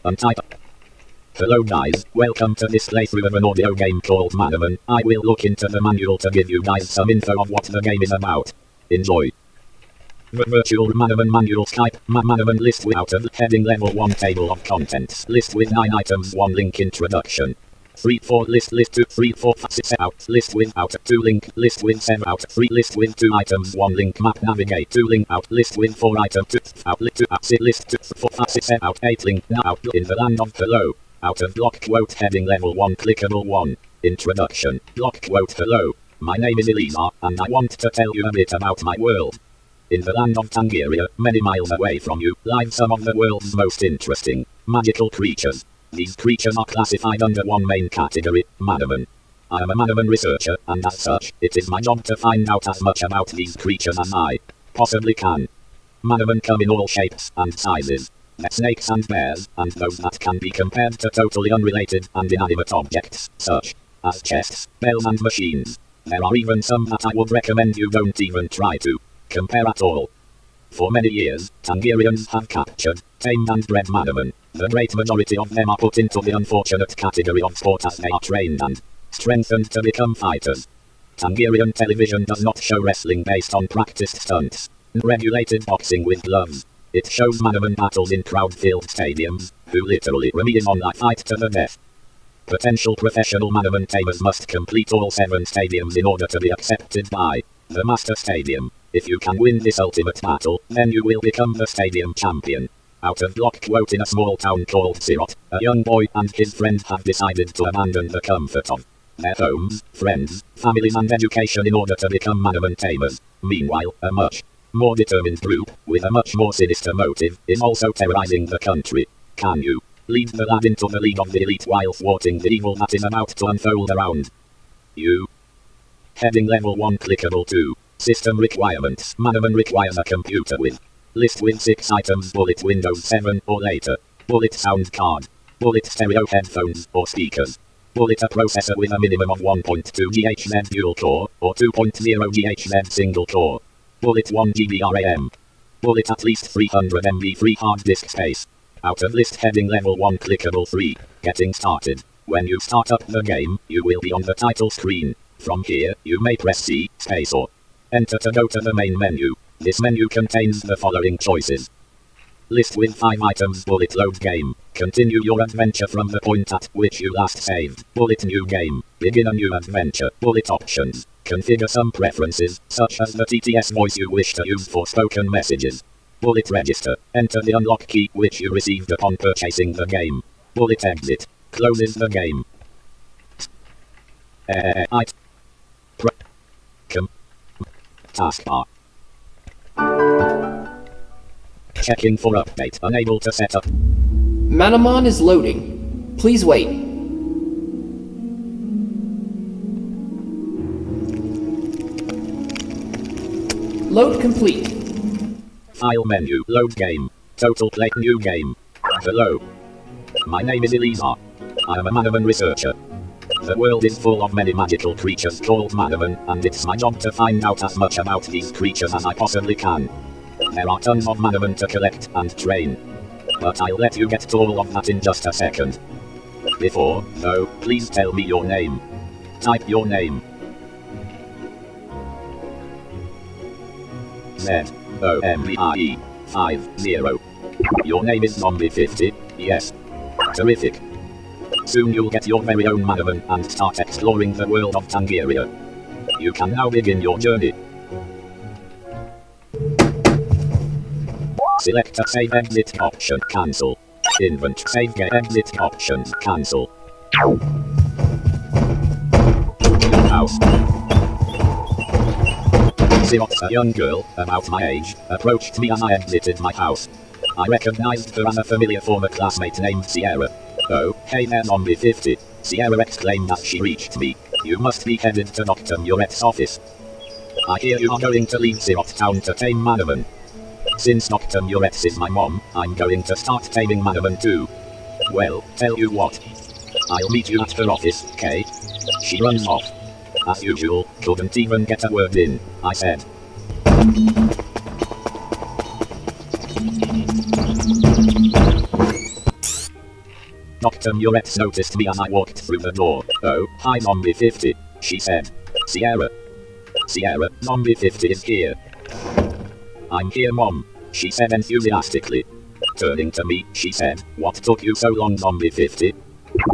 Untype. Hello guys, welcome to this playthrough of an audio game called Manamon. I will look into the manual to give you guys some info of what the game is about. Enjoy. Virtual Manamon manual type. Manamon list without of heading level 1 table of contents. List with 9 items 1 link introduction. 3 4 list 2 3 4 5 6 out list without 2 link list with 7 out 3 list with 2 items 1 link map navigate 2 link out list with 4 item 2 out list 2 4 5 6 7 out 8 link now out in the land of hello. Out of block quote heading level 1 clickable 1. Introduction. Block quote hello. My name is Elisa, and I want to tell you a bit about my world. In the land of Tangiria, many miles away from you, live some of the world's most interesting, magical creatures. These creatures are classified under one main category, Manamon. I am a Manamon researcher, and as such, it is my job to find out as much about these creatures as I possibly can. Manamon come in all shapes and sizes. Snakes and bears, and those that can be compared to totally unrelated and inanimate objects, such as chests, bells and machines. There are even some that I would recommend you don't even try to compare at all. For many years, Tangirians have captured, tamed and bred Manamon. The great majority of them are put into the unfortunate category of sport as they are trained and strengthened to become fighters. Tangirian television does not show wrestling based on practiced stunts and regulated boxing with gloves. It shows Manamon battles in crowd-filled stadiums, who literally remain on a fight to the death. Potential professional Manamon tamers must complete all 7 stadiums in order to be accepted by the Master Stadium. If you can win this ultimate battle, then you will become the stadium champion. Out of block quote in a small town called Sirot, a young boy and his friend have decided to abandon the comfort of their homes, friends, families and education in order to become Manamon tamers. Meanwhile, a much more determined group, with a much more sinister motive, is also terrorizing the country. Can you lead the lad into the league of the elite while thwarting the evil that is about to unfold around you? Heading level 1 clickable 2. System requirements. Manamon requires a computer with list with 6 items bullet Windows 7 or later. Bullet sound card. Bullet stereo headphones or speakers. Bullet a processor with a minimum of 1.2 GHz dual core or 2.0 GHz single core. Bullet 1 GB RAM. Bullet at least 300 MB free hard disk space. Out of list heading level 1 clickable 3. Getting started. When you start up the game, you will be on the title screen. From here, you may press C, space or enter to go to the main menu. This menu contains the following choices. List with 5 items bullet load game. Continue your adventure from the point at which you last saved. Bullet new game. Begin a new adventure. Bullet options. Configure some preferences, such as the TTS voice you wish to use for spoken messages. Bullet register. Enter the unlock key which you received upon purchasing the game. Bullet exit. Closes the game. Taskbar. Checking for update. Unable to set up. Manamon is loading. Please wait. Load complete. File menu. Load game. Total play. New game. Hello. My name is Elisa. I am a Manamon researcher. The world is full of many magical creatures called Manamon, and it's my job to find out as much about these creatures as I possibly can. There are tons of Manamon to collect and train. But I'll let you get to all of that in just a second. Before, though, please tell me your name. Type your name. ZOMBIE 50. Your name is Zombie 50, yes. Terrific. Soon you'll get your very own Manamon and start exploring the world of Tangiria. You can now begin your journey. Select a save exit option. Cancel. Inventory save game exit options. Cancel. Your house. Sirot's a young girl, about my age, approached me as I exited my house. I recognized her as a familiar former classmate named Sierra. Oh, hey there Zombie 50, Sierra exclaimed as she reached me. You must be headed to Dr. Muret's office. I hear you are going to leave Sirot Town to tame Manamon. Since Dr. Muret's is my mom, I'm going to start taming Manamon too. Well, tell you what. I'll meet you at her office, okay? She runs off. As usual, couldn't even get a word in, I said. Dr. Muretz noticed me as I walked through the door. Oh, hi Zombie 50, she said. Sierra, Zombie 50 is here. I'm here, Mom, she said enthusiastically. Turning to me, she said, what took you so long, Zombie 50?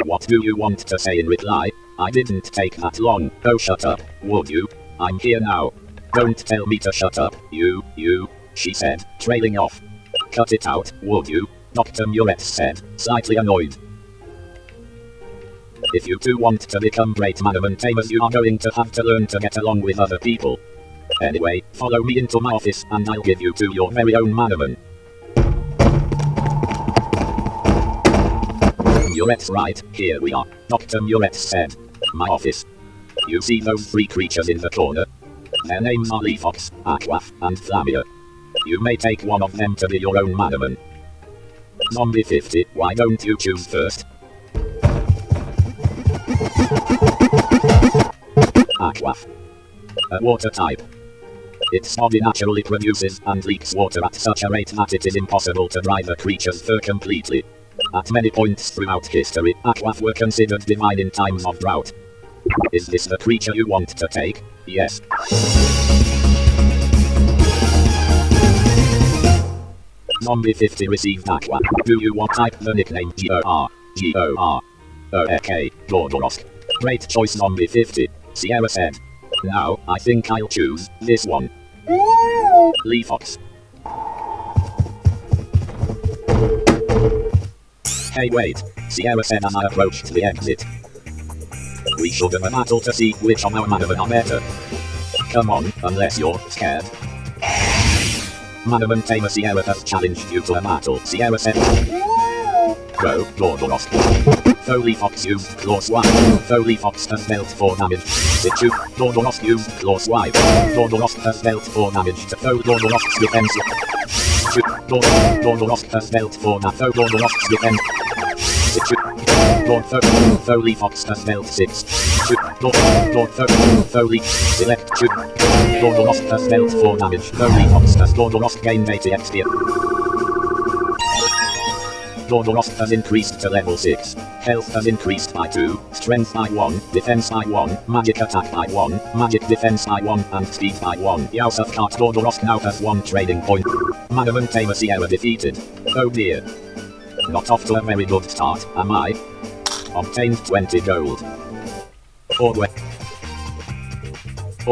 What do you want to say in reply? I didn't take that long. Oh, shut up, would you? I'm here now. Don't tell me to shut up, you, she said, trailing off. Cut it out, would you? Dr. Muretz said, slightly annoyed. If you two want to become great manamon tamers, you are going to have to learn to get along with other people. Anyway, follow me into my office and I'll give you to your very own manamon. Muretz, right, here we are, Dr. Muretz said. My office. You see those three creatures in the corner? Their names are Leafox, Aquaf, and Flamia. You may take one of them to be your own manamon. Zombie 50, why don't you choose first? Aquaf. A water type. Its body naturally produces and leaks water at such a rate that it is impossible to dry the creature's fur completely. At many points throughout history, Aquaf were considered divine in times of drought. Is this the creature you want to take? Yes. Zombie 50 received Aqua. Do you want type the nickname G-O-R-O-K, Gordorosk? Great choice, Zombie 50, Sierra said. Now, I think I'll choose this one. Leafox. Hey wait, Sierra said as I approached the exit. We should have a battle to see which of our manamon are better. Come on, unless you're scared. Manamon tamer Sierra has challenged you to a battle, Sierra said. Go, Gordorosk. Though Leafox used Claw Swipe. Though Leafox has dealt 4 damage. Situ. Gordorosk used Claw Swipe. Gordorosk has dealt 4 damage to though Gordorosk's defense. Gordorosk has dealt 4 damage. Though Gordorosk's defense. Situ. Though Leafox has dealt 6. Though Leaf. Select. Gordorosk has dealt 4 damage. Though Leafox has Gordorosk gained 80 XP. Gordorosk has increased to level 6. Health has increased by 2, strength by 1, defense by 1, magic attack by 1, magic defense by 1, and speed by 1. Youse of Cart Gordorosk now has 1 trading point. Manamon tamer Sierra defeated. Oh dear. Not off to a very good start, am I? Obtained 20 gold. Or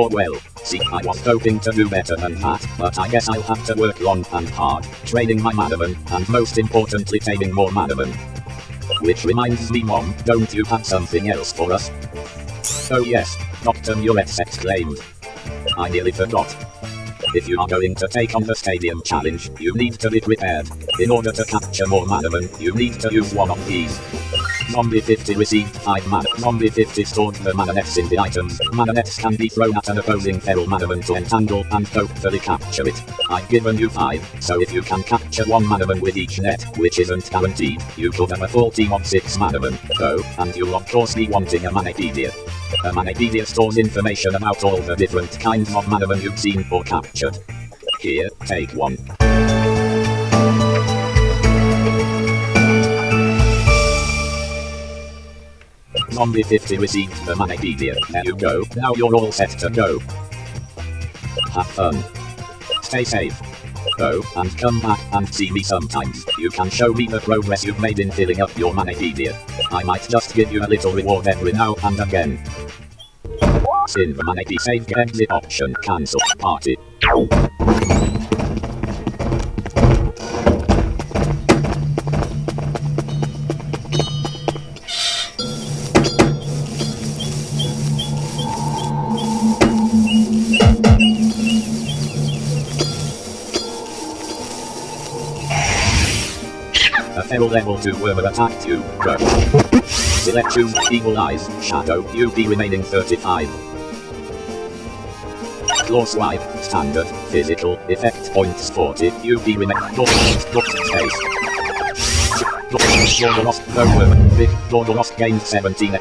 well, see, I was hoping to do better than that, but I guess I'll have to work long and hard, training my manamon, and most importantly taming more manamon. Which reminds me, Mom, don't you have something else for us? Oh yes, Dr. Muretz exclaimed. I nearly forgot. If you are going to take on the stadium challenge, you need to be prepared. In order to capture more manamon, you need to use one of these. Zombie 50 received 5 mana. Zombie 50 stored the mana nets in the items. Mana nets can be thrown at an opposing feral manamon to entangle and hopefully capture it. I've given you 5, so if you can capture 1 manamon with each net, which isn't guaranteed, you could have a full team of 6 manamon. Oh, and you'll of course be wanting a Manapedia. A Manapedia stores information about all the different kinds of manamon you've seen or captured. Here, take one. Zombie 50 received the Manapedia. There you go, now you're all set to go. Have fun. Stay safe. Oh, and come back and see me sometimes. You can show me the progress you've made in filling up your Manapedia. I might just give you a little reward every now and again. Sin the Manapedia save exit option cancel party. A feral level 2 wormer attacked you, bro. Select choose Evil Eyes, Shadow, UP remaining 35. Claw Swipe, Standard, Physical, Effect Points 40, UP remain, space. Gordorosk, no wormer, big, Gordorosk gained 17.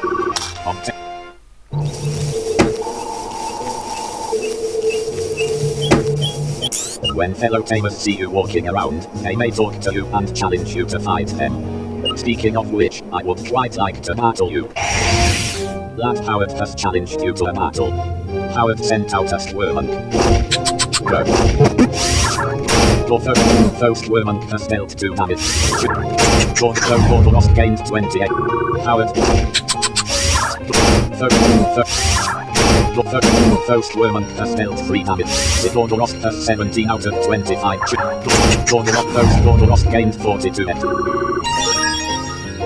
When fellow tamers see you walking around, they may talk to you and challenge you to fight them. Speaking of which, I would quite like to battle you. Lad Howard has challenged you to a battle. Howard sent out a Squirmonk. Go. Your Squirmonk has dealt 2 damage. Your lost gained 28. Howard. Your Squirmonk has dealt 3 damage. Your lost has 17 out of 25. Your lost gained 42.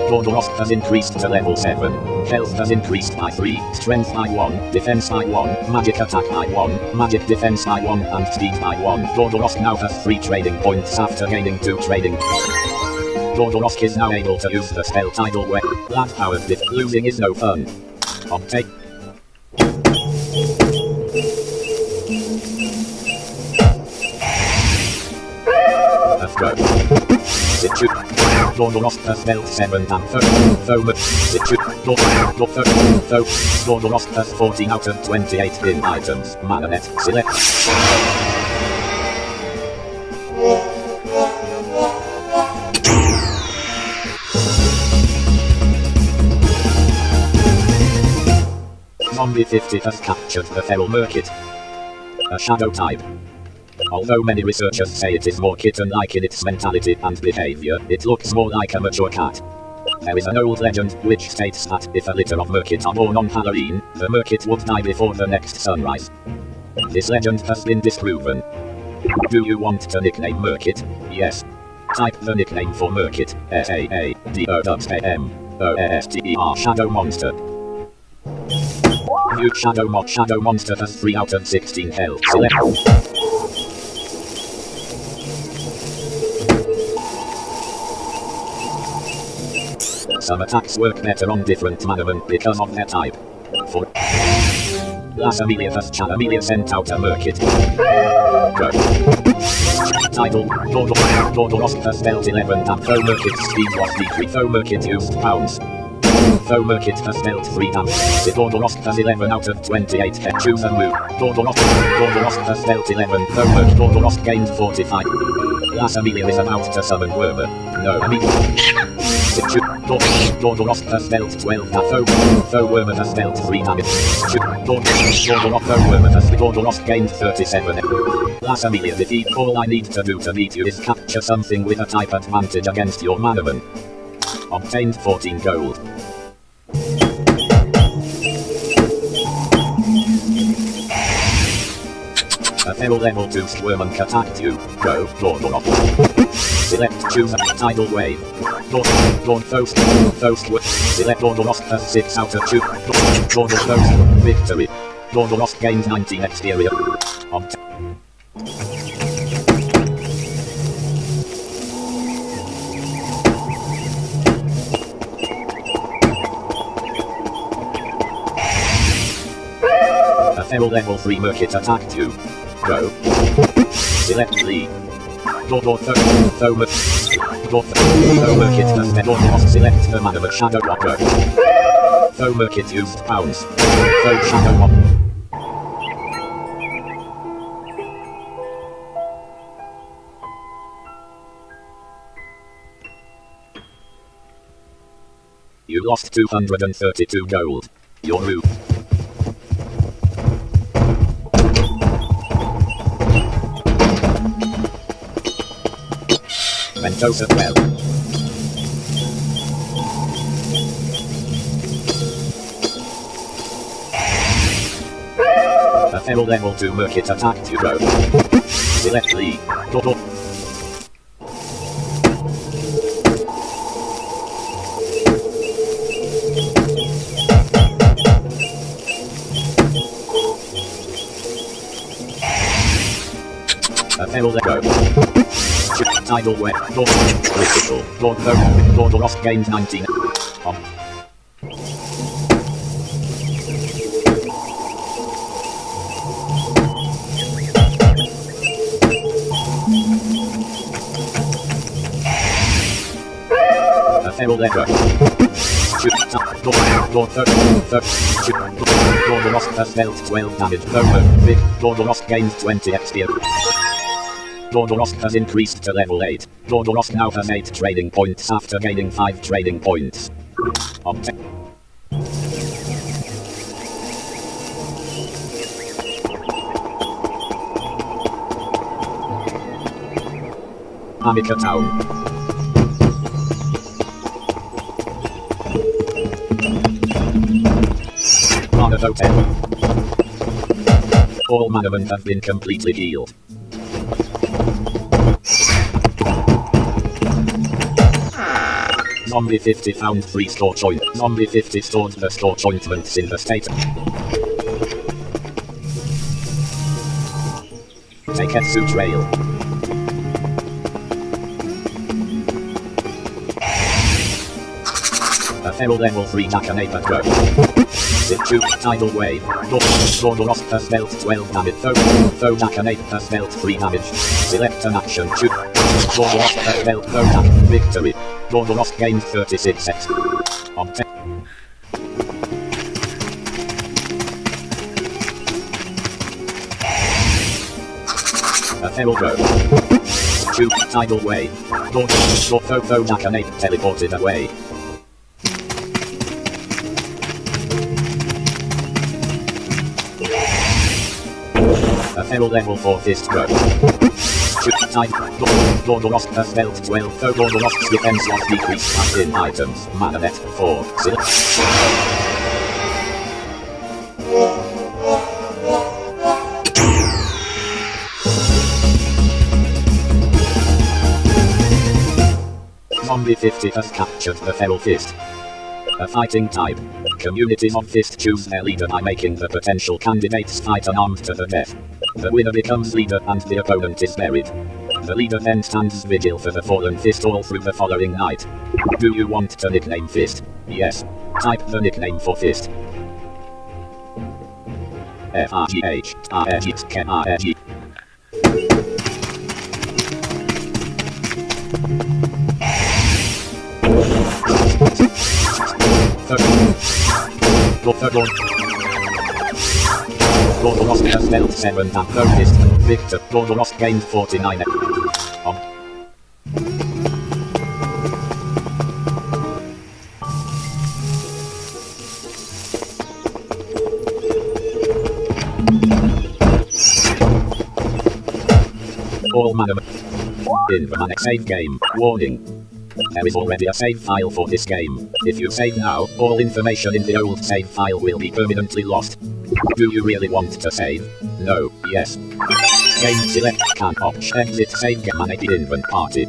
Your lost has increased to level 7. Health has increased by 3, strength by 1, defense by 1, magic attack by 1, magic defense by 1, and speed by 1. Your lost now has 3 trading points after gaining 2 trading. Your lost is now able to use the spell Tidal Wave. Lad Howard, if losing is no fun. Obtain. Let's go. Situ. Your lost has dealt 7 damage. Situ. Your lost has 14 out of 28 in items. Mananet. Select. Zombie 50 has captured the feral merkit. A shadow type. Although many researchers say it is more kitten-like in its mentality and behavior, it looks more like a mature cat. There is an old legend which states that if a litter of merkit are born on Halloween, the merkit would die before the next sunrise. This legend has been disproven. Do you want to nickname merkit? Yes. Type the nickname for merkit, SAADOAMONSTER Shadow Monster. New Shadow Monster has 3 out of 16 health. Select. Some attacks work better on different manamon because of their type. For Amica has Amica sent out a merkit. Go. Title, Your lost has dealt 11 damage. Though merkit's speed was decreased. Though merkit used pounds. Though merkit has dealt 3 damage. Your lost has 11 out of 28 head. Choose a move. Your lost has dealt 11. Though merkit, your lost gained 45. Amica is about to summon Wormer. No, Amica. Your lost has dealt 12 damage. Though Wormer has dealt 3 damage. Your lost gained 37. Amica defeat. All I need to do to beat you is capture something with a type advantage against your manamon. Obtained 14 gold. A feral level 2 Squirmonk attacked you. Go, Lord. Select choose a tidal wave. Lord Toast. Select Lord lost has 6 out of 2. Lord Toast. Victory. Lord lost gained 19 exterior. A feral level 3 merkit attacked you. Go. Select 3. Lord merkit has been lost. Select the manamon shadow walker. Though merkit used pounds. Though shadow walker. You lost 232 gold. Your route. Joseph well. A feral level 2 merkit attacked you. Go. Select 3. A feral level. Tidal web. Critical. Lord lost gained 19. A feral letter. Lord lost has dealt 12 damage. Lord lost gained 20 XP. Gordorosk has increased to level 8. Gordorosk now has 8 training points after gaining 5 training points. Amica Town. Honor Hotel. All manamon have been completely healed. Zombie 50 found 3 scorch ointments. Zombie 50 stored the scorch ointments in the state. Taiketsu Trail. A feral level 3 Nakanapa Grove. Sitchuk Tidal Wave. Gordorosk has dealt 12 damage. Though Nakanapa has dealt 3 damage. Select an action. Chuk. Gordorosk has dealt no damage. Victory. Gordorosk gained 36 sets. A feral grove. Chuk Tidal Wave. Though Nakanapa teleported away. A feral level 4 fist growth. Gordorosk has dealt 12, though Gordorosk's defense was decreased as in items. Mana net 4. Zombie 50 has captured the feral fist. A fighting type. Communities of Fist choose their leader by making the potential candidates fight unarmed to the death. The winner becomes leader and the opponent is buried. The leader then stands vigil for the fallen Fist all through the following night. Do you want to nickname Fist? Yes. Type the nickname for Fist. FRGH-RGXKRG. Gordorosk has dealt 7 and no fist. Victor. Gordorosk gained 49. All manamon. In the Manic save game. Warning. There is already a save file for this game. If you save now, all information in the old save file will be permanently lost. Do you really want to save? No. Yes. Game select can option exit save game manage invent party.